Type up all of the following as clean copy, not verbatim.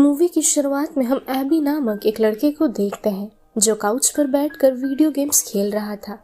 Movie की शुरुआत में हम एबी नामक एक लड़के को देखते हैं जो काउच पर बैठकर वीडियो गेम्स खेल रहा था।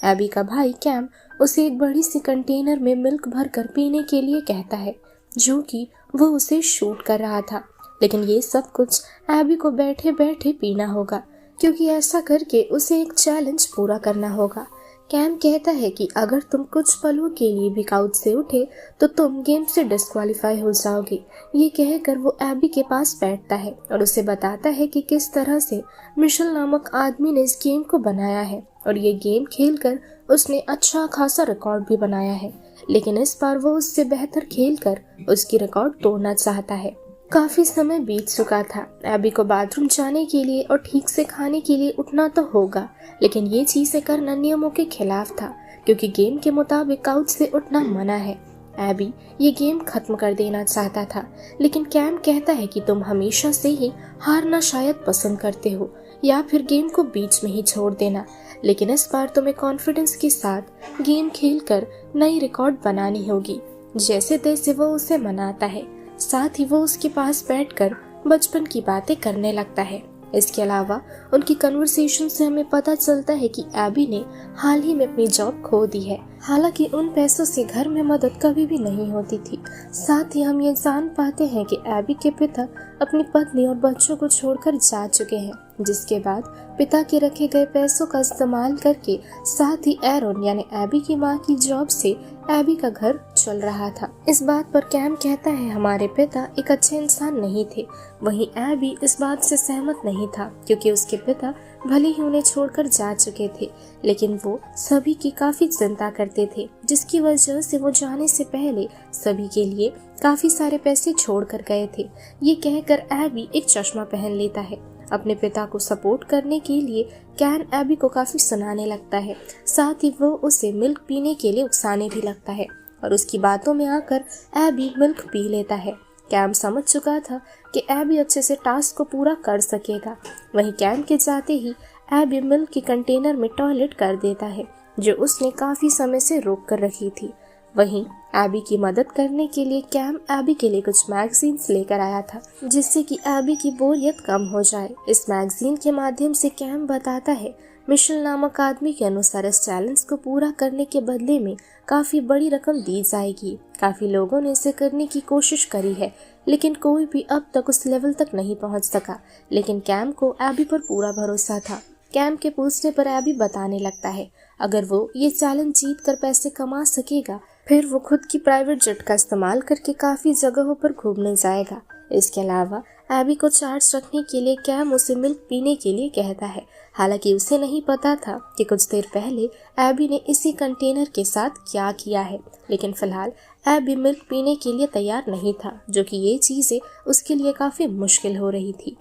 एबी का भाई कैम उसे एक बड़ी सी कंटेनर में मिल्क भरकर पीने के लिए कहता है, जो कि वो उसे शूट कर रहा था। लेकिन ये सब कुछ एबी को बैठे बैठे पीना होगा, क्योंकि ऐसा करके उसे एक चैलेंज पूरा करना होगा। कैम कहता है कि अगर तुम कुछ पलों के लिए भी काउच से उठे तो तुम गेम से डिस्क्वालीफाई हो जाओगे। ये कहकर वो एबी के पास बैठता है और उसे बताता है कि किस तरह से मिशेल नामक आदमी ने इस गेम को बनाया है और ये गेम खेलकर उसने अच्छा खासा रिकॉर्ड भी बनाया है, लेकिन इस बार वो उससे बेहतर खेलकर उसकी रिकॉर्ड तोड़ना चाहता है। काफी समय बीत चुका था। एबी को बाथरूम जाने के लिए और ठीक से खाने के लिए उठना तो होगा, लेकिन ये चीजें करना नियमों के खिलाफ था, क्योंकि गेम के मुताबिक काउच से उठना मना है। एबी ये गेम खत्म कर देना चाहता था, लेकिन कैम कहता है कि तुम हमेशा से ही हारना शायद पसंद करते हो या फिर गेम को बीच में ही छोड़ देना, लेकिन इस बार तुम्हें कॉन्फिडेंस के साथ गेम खेलकर नई रिकॉर्ड बनानी होगी। जैसे तैसे वो उसे मनाता है, साथ ही वो उसके पास बैठकर बचपन की बातें करने लगता है। इसके अलावा उनकी कन्वर्सेशन से हमें पता चलता है कि एबी ने हाल ही में अपनी जॉब खो दी है। हालांकि उन पैसों से घर में मदद कभी भी नहीं होती थी। साथ ही हम ये जान पाते हैं कि एबी के पिता अपनी पत्नी और बच्चों को छोड़कर जा चुके हैं, जिसके बाद पिता के रखे गए पैसों का इस्तेमाल करके साथ ही एरोन यानी एबी की मां की जॉब से एबी का घर चल रहा था। इस बात पर कैम कहता है हमारे पिता एक अच्छे इंसान नहीं थे। वहीं एबी इस बात से सहमत नहीं था, क्योंकि उसके पिता भले ही उन्हें छोड़कर जा चुके थे, लेकिन वो सभी की काफी चिंता करते थे, जिसकी वजह से वो जाने से पहले सभी के लिए काफी सारे पैसे छोड़ कर गए थे। ये कहकर एबी एक चश्मा पहन लेता है। अपने पिता को सपोर्ट करने के लिए कैन एबी को काफी सुनाने लगता है, साथ ही वो उसे मिल्क पीने के लिए उकसाने भी लगता है और उसकी बातों में आकर एबी मिल्क पी लेता है। कैम समझ चुका था कि एबी अच्छे से टास्क को पूरा कर सकेगा। वहीं कैम के जाते ही एबी मिल्क की कंटेनर में टॉयलेट कर देता है, जो उसने काफी समय से रोक कर रखी थी। वहीं एबी की मदद करने के लिए कैम एबी के लिए कुछ मैगजीन्स लेकर आया था, जिससे कि एबी की बोरियत कम हो जाए। इस मैगजीन के माध्यम से कैम बताता है मिशेल नामक आदमी के अनुसार इस चैलेंज को पूरा करने के बदले में काफी बड़ी रकम दी जाएगी। काफी लोगों ने इसे करने की कोशिश करी है, लेकिन कोई भी अब तक उस लेवल तक नहीं पहुंच सका। लेकिन कैम को एबी पर पूरा भरोसा था। कैम के पूछने पर एबी बताने लगता है अगर वो ये चैलेंज जीत कर पैसे कमा सकेगा, फिर वो खुद की प्राइवेट जेट का इस्तेमाल करके काफी जगहों पर घूमने जाएगा। इसके अलावा एबी को चार्ज रखने के लिए कैम उसे मिल्क पीने के लिए कहता है। हालांकि उसे नहीं पता था कि कुछ देर पहले एबी ने इसी कंटेनर के साथ क्या किया है, लेकिन फिलहाल एबी मिल्क पीने के लिए तैयार नहीं था, जो कि ये चीजें उसके लिए काफी मुश्किल हो रही थी।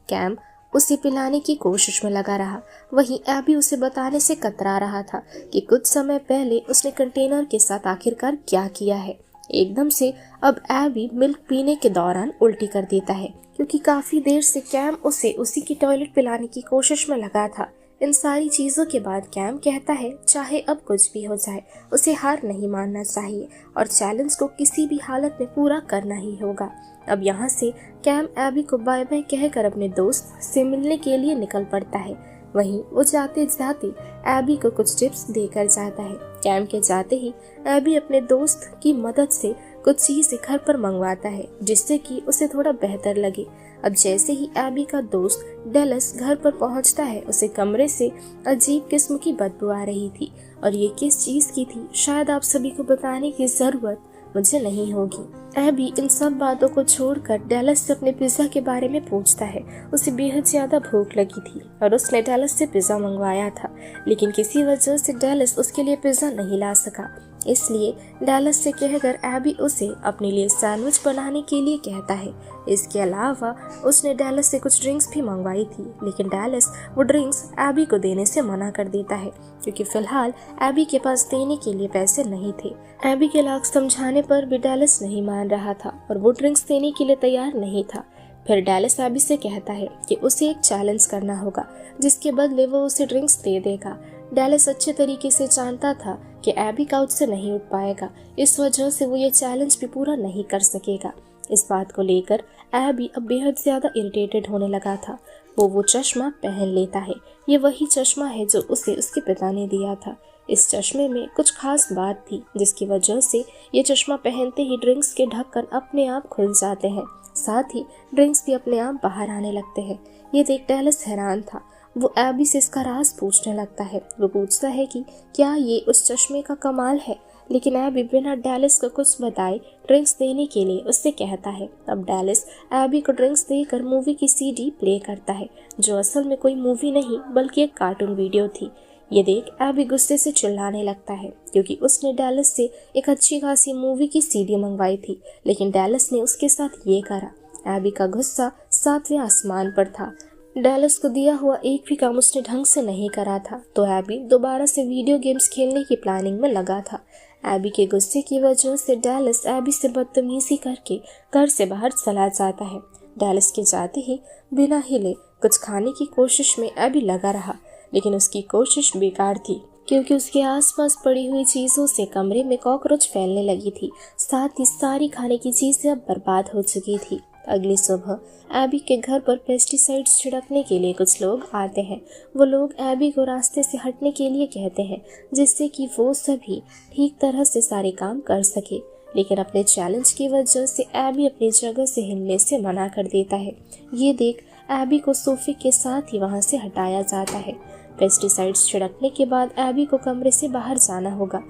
कैम उसे पिलाने की कोशिश में लगा रहा, वहीं एबी उसे बताने से कतरा रहा था कि कुछ समय पहले उसने कंटेनर के साथ आखिरकार क्या किया है। एकदम से अब एबी मिल्क पीने के दौरान उल्टी कर देता है, क्योंकि काफी देर से कैम उसे उसी की टॉयलेट पिलाने की कोशिश में लगा था। इन सारी चीजों के बाद कैम कहता है चाहे अब कुछ भी हो जाए, उसे हार नहीं मानना चाहिए और चैलेंज को किसी भी हालत में पूरा करना ही होगा। अब यहाँ से कैम एबी को बाय बाय कहकर अपने दोस्त से मिलने के लिए निकल पड़ता है। वहीं वो जाते जाते एबी को कुछ टिप्स देकर जाता है। कैम के जाते ही एबी अपने दोस्त की मदद से कुछ चीजें घर पर मंगवाता है, जिससे कि उसे थोड़ा बेहतर लगे। अब जैसे ही एबी का दोस्त डेलस घर पर पहुंचता है, उसे कमरे से अजीब किस्म की बदबू आ रही थी और ये किस चीज की थी शायद आप सभी को बताने की जरूरत मुझे नहीं होगी। एबी इन सब बातों को छोड़कर डेलस से अपने पिज्जा के बारे में पूछता है। उसे बेहद ज्यादा भूख लगी थी और उसने डेलस से पिज्जा मंगवाया था, लेकिन किसी वजह से डेलस उसके लिए पिज्जा नहीं ला सका। इसलिए डेलस से कहकर एबी उसे अपने लिए सैंडविच बनाने के लिए कहता है। इसके अलावा उसने डेलस से कुछ ड्रिंक्स भी मंगवाई थी, लेकिन डेलस वो ड्रिंक्स एबी को देने से मना कर देता है, क्योंकि फिलहाल एबी के पास देने के लिए पैसे नहीं थे। एबी के लाख समझाने पर भी डेलस नहीं मान रहा था और वो ड्रिंक्स देने के लिए तैयार नहीं था। फिर डेलस एबी से कहता है कि उसे एक चैलेंज करना होगा, जिसके बदले वो उसे ड्रिंक्स दे देगा। डेलस अच्छे तरीके से जानता था कि एबी काउच से नहीं उठ पाएगा, इस वजह से वो ये चैलेंज भी पूरा नहीं कर सकेगा। इस बात को लेकर एबी अब बेहद ज्यादा इरिटेटेड होने लगा था। वो चश्मा पहन लेता है। ये वही चश्मा है जो उसे उसके पिता ने दिया था। इस चश्मे में कुछ खास बात थी जिसकी वजह से ये चश्मा पहनते ही ड्रिंक्स के ढक्कन अपने आप खुल जाते हैं, साथ ही ड्रिंक्स भी अपने आप बाहर आने लगते हैं। ये देख डैलस हैरान था। वो एबी से इसका राज पूछने लगता है। वो पूछता है कि क्या ये उस चश्मे का कमाल है, लेकिन एबी बिना डैलस को कुछ बताए ड्रिंक्स देने के लिए उससे कहता है। अब डैलस एबी को ड्रिंक्स देकर मूवी की सीडी प्ले करता है, जो असल में कोई मूवी नहीं बल्कि एक कार्टून वीडियो थी। ये देख एबी गुस्से से चिल्लाने लगता है क्योंकि उसने डैलस से एक अच्छी खासी मूवी की सीडी मंगवाई थी, लेकिन डैलस ने उसके साथ ये करा। एबी का गुस्सा 7वें आसमान पर था। डैलस को दिया हुआ एक भी काम उसने ढंग से नहीं करा था, तो एबी दोबारा से वीडियो गेम्स खेलने की प्लानिंग में लगा था। एबी के गुस्से की वजह से डैलस एबी से बदतमीजी करके घर से बाहर चला जाता है। डैलस के जाते ही बिना हिले कुछ खाने की कोशिश में एबी लगा रहा, लेकिन उसकी कोशिश बेकार थी क्योंकि उसके आसपास पड़ी हुई चीजों से कमरे में कॉकरोच फैलने लगी थी। साथ ही सारी खाने की चीजें अब बर्बाद हो चुकी थी। अगली सुबह एबी के घर पर पेस्टिसाइड्स छिड़कने के लिए कुछ लोग आते हैं। वो लोग एबी को रास्ते से हटने के लिए कहते हैं, जिससे कि वो सभी ठीक तरह से सारे काम कर सके, लेकिन अपने चैलेंज की वजह से एबी अपनी जगह से हिलने से मना कर देता है। ये देख एबी को सोफे के साथ ही वहां से हटाया जाता है। पेस्टिसाइड्स छिड़कने के बाद एबी को कमरे से बाहर जाना होगा,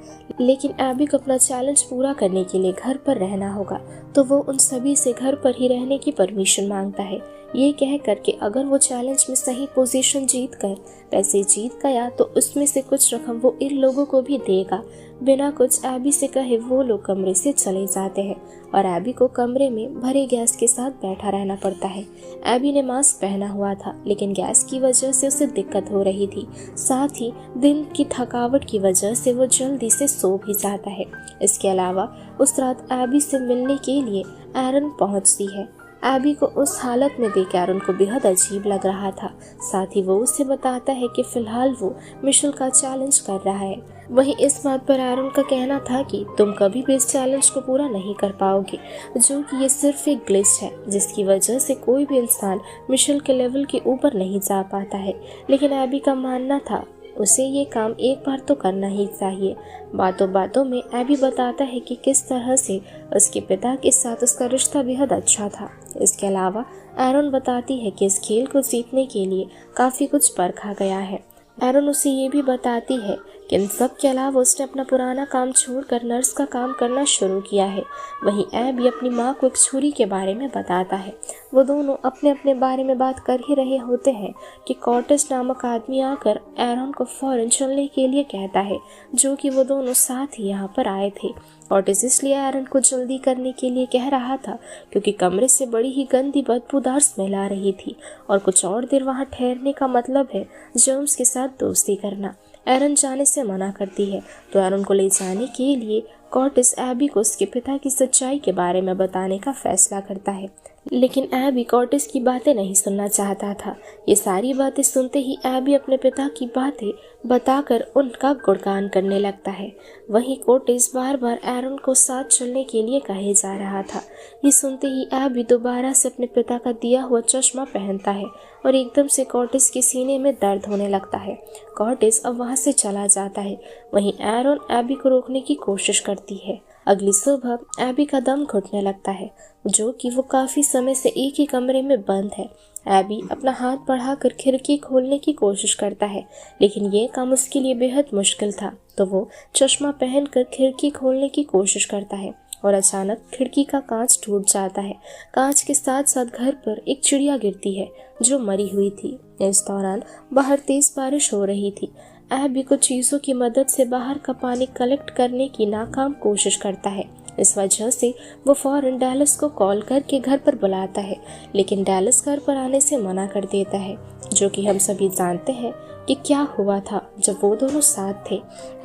लेकिन एबी को अपना चैलेंज पूरा करने के लिए घर पर रहना होगा, तो वो उन सभी से घर पर ही रहने की परमिशन मांगता है। ये कह करके अगर वो चैलेंज में सही पोजीशन जीत कर पैसे जीत गया तो उसमें से कुछ रकम वो इन लोगों को भी देगा। बिना कुछ एबी से कहे वो लोग कमरे से चले जाते हैं और एबी को कमरे में भरे गैस के साथ बैठा रहना पड़ता है। एबी ने मास्क पहना हुआ था, लेकिन गैस की वजह से उसे दिक्कत हो रही थी। साथ ही दिन की थकावट की वजह से वो जल्दी से सो भी जाता है। इसके अलावा उस रात एबी से मिलने के लिए एरन पहुंचती है। एबी को उस हालत में देख एरन को बेहद अजीब लग रहा था। साथ ही वो उसे बताता है कि फिलहाल वो मिशेल का चैलेंज कर रहा है। वहीं इस बात पर एरन का कहना था कि तुम कभी भी इस चैलेंज को पूरा नहीं कर पाओगे, जो कि ये सिर्फ एक ग्लिच है जिसकी वजह से कोई भी इंसान मिशेल के लेवल के ऊपर नहीं जा पाता है। लेकिन एबी का मानना था उसे ये काम एक बार तो करना ही चाहिए। बातों बातों में एबी बताता है कि किस तरह से उसके पिता के साथ उसका रिश्ता बेहद अच्छा था। इसके अलावा एरन बताती है कि इस खेल को जीतने के लिए काफ़ी कुछ परखा गया है। एरन उसे ये भी बताती है कि इन सब के अलावा उसने अपना पुराना काम छोड़कर नर्स का काम करना शुरू किया है। वहीं एबी अपनी माँ को एक छुरी के बारे में बताता है। वो दोनों अपने अपने बारे में बात कर ही रहे होते हैं कि कॉर्टिस नामक आदमी आकर एरन को फौरन चलने के लिए कहता है, जो कि वो दोनों साथ ही यहाँ पर आए थे। कॉर्टिस इसलिए एरन को जल्दी करने के लिए कह रहा था क्योंकि कमरे से बड़ी ही गंदी बदबूदार स्मेल आ रही थी और कुछ और देर वहाँ ठहरने का मतलब है जर्म्स के साथ दोस्ती करना। एरन जाने से मना करती है, तो एरन को ले जाने के लिए कॉर्टिस एबी को उसके पिता की सच्चाई के बारे में बताने का फैसला करता है। लेकिन एबी कॉर्टिस की बातें नहीं सुनना चाहता था। ये सारी बातें सुनते ही एबी अपने पिता की बातें बताकर उनका गुणगान करने लगता है। वहीं कॉर्टिस बार बार एरन को साथ चलने के लिए कहे जा रहा था। ये सुनते ही एबी दोबारा से अपने पिता का दिया हुआ चश्मा पहनता है और एकदम से कॉर्टिस के सीने में दर्द होने लगता है। कॉर्टिस अब वहाँ से चला जाता है। वहीं एरन एबी को रोकने की कोशिश करती है। अगली सुबह एबी का दम घुटने लगता है, जो कि वो काफी समय से एक ही कमरे में बंद है। एबी अपना हाथ बढ़ाकर खिड़की खोलने की कोशिश करता है, लेकिन ये काम उसके लिए बेहद मुश्किल था, तो वो चश्मा पहनकर खिड़की खोलने की कोशिश करता है और अचानक खिड़की का कांच टूट जाता है। कांच के साथ साथ घर पर एक चिड़िया गिरती है जो मरी हुई थी। इस दौरान बाहर तेज बारिश हो रही थी। एबी को चीजों की मदद से बाहर का पानी कलेक्ट करने की नाकाम कोशिश करता है। इस वजह से वो फौरन डैलस को कॉल करके घर पर बुलाता है, लेकिन डैलस घर पर आने से मना कर देता है, जो कि हम सभी जानते हैं कि क्या हुआ था जब वो दोनों साथ थे।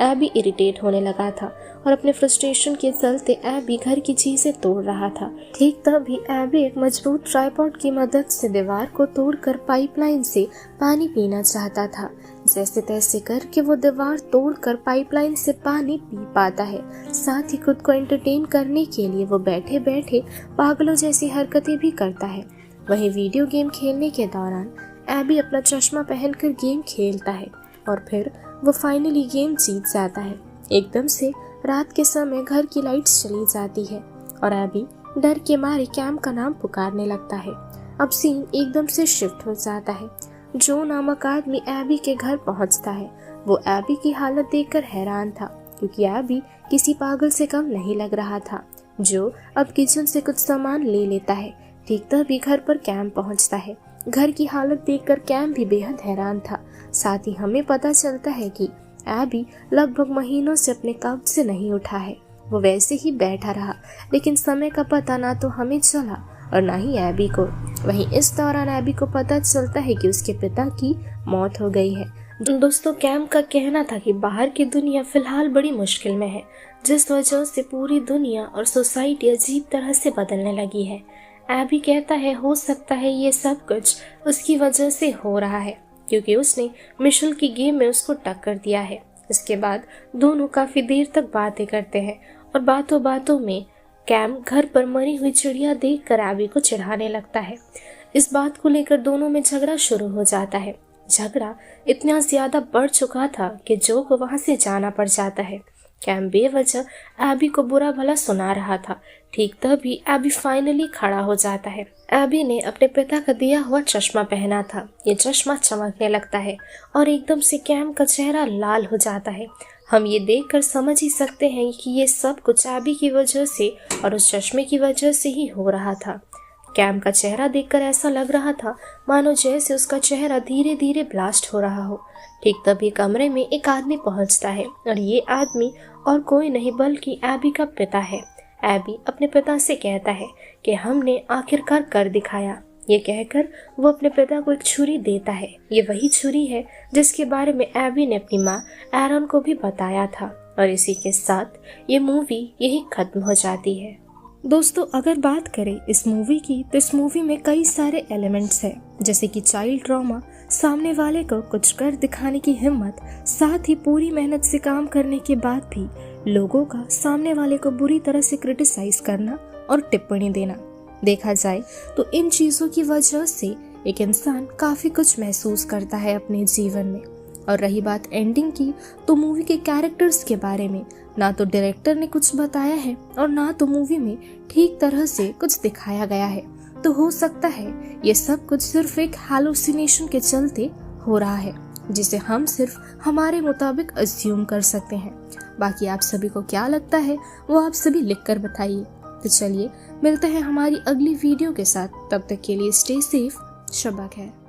एबी इरिटेट होने लगा था और अपने फ्रस्ट्रेशन के चलते एबी घर की चीजें तोड़ रहा था। ठीक तभी एबी एक मजबूत ट्राइपॉड की मदद से दीवार को तोड़कर पाइपलाइन से पानी पीना चाहता था। जैसे तैसे करके वो दीवार तोड़कर पाइपलाइन से पानी पी पाता है। साथ ही खुद को एंटरटेन करने के लिए वो बैठे बैठे पागलों जैसी हरकतें भी करता है। वहीं वीडियो गेम खेलने के दौरान एबी अपना चश्मा पहनकर गेम खेलता है और फिर वो फाइनली गेम जीत जाता है। एकदम से रात के समय घर की लाइट्स चली जाती है और एबी डर के मारे कैम का नाम पुकारने लगता है। अब सीन एकदम से शिफ्ट हो जाता है। जो नामक आदमी एबी के घर पहुंचता है। वो एबी की हालत देखकर हैरान था क्योंकि एबी किसी पागल से कम नहीं लग रहा था, जो अब किचन से कुछ सामान ले लेता है। ठीक तभी घर पर कैम पहुंचता है। घर की हालत देखकर कैम भी बेहद हैरान था। साथ ही हमें पता चलता है कि एबी लगभग महीनों से अपने काउच से नहीं उठा है। वो वैसे ही बैठा रहा, लेकिन समय का पता ना तो हमें चला और ना ही एबी को। वहीं इस दौरान एबी को पता चलता है कि उसके पिता की मौत हो गई है। दोस्तों, कैम का कहना था कि बाहर की दुनिया फिलहाल बड़ी मुश्किल में है, जिस वजह से पूरी दुनिया और सोसाइटी अजीब तरह से बदलने लगी है। एबी कहता है हो सकता है ये सब कुछ उसकी वजह से हो रहा है क्योंकि उसने मिशेल की गेम में उसको टक्कर दिया है। इसके बाद दोनों काफी देर तक बातें करते हैं और बातों बातों में कैम घर पर मरी हुई चिड़िया देखकर एबी को चिढ़ाने लगता है। इस बात को लेकर दोनों में झगड़ा शुरू हो जाता है। झगड़ा इतना ज्यादा बढ़ चुका था कि जो को वहां से जाना पड़ जाता है। कैम बेवजह एबी को बुरा भला सुना रहा था। ठीक तभी एबी फाइनली खड़ा हो जाता है। एबी ने अपने पिता का दिया हुआ चश्मा पहना था। ये चश्मा चमकने लगता है और एकदम से कैम का चेहरा लाल हो जाता है। हम ये देखकर समझ ही सकते हैं कि ये सब कुछ एबी की वजह से और उस चश्मे की वजह से ही हो रहा था। कैम का चेहरा देखकर ऐसा लग रहा था मानो जैसे उसका चेहरा धीरे धीरे ब्लास्ट हो रहा हो। ठीक तभी कमरे में एक आदमी पहुंचता है और ये आदमी और कोई नहीं बल्कि एबी का पिता है। एबी अपने पिता से कहता है कि हमने आखिरकार कर दिखाया। ये कहकर वो अपने पिता को एक छुरी देता है। ये वही छुरी है जिसके बारे में एबी ने अपनी माँ एरन को भी बताया था। और इसी के साथ ये मूवी यही खत्म हो जाती है। दोस्तों, अगर बात करें इस मूवी की तो इस मूवी में कई सारे एलिमेंट्स हैं, जैसे कि चाइल्ड ट्रॉमा, सामने वाले को कुछ कर दिखाने की हिम्मत, साथ ही पूरी मेहनत से काम करने के बाद भी लोगों का सामने वाले को बुरी तरह से क्रिटिसाइज करना और टिप्पणी देना। देखा जाए तो इन चीजों की वजह से एक इंसान काफी कुछ महसूस करता है अपने जीवन में। और रही बात एंडिंग की, तो मूवी के कैरेक्टर्स के बारे में ना तो डायरेक्टर ने कुछ बताया है और ना तो मूवी में ठीक तरह से कुछ दिखाया गया है। तो हो सकता है ये सब कुछ सिर्फ एक हैलुसिनेशन के चलते हो रहा है, जिसे हम सिर्फ हमारे मुताबिक अज्यूम कर सकते हैं। बाकी आप सभी को क्या लगता है वो आप सभी लिखकर बताइए। तो चलिए मिलते हैं हमारी अगली वीडियो के साथ। तब तक के लिए स्टे सेफ, शब्बा खैर।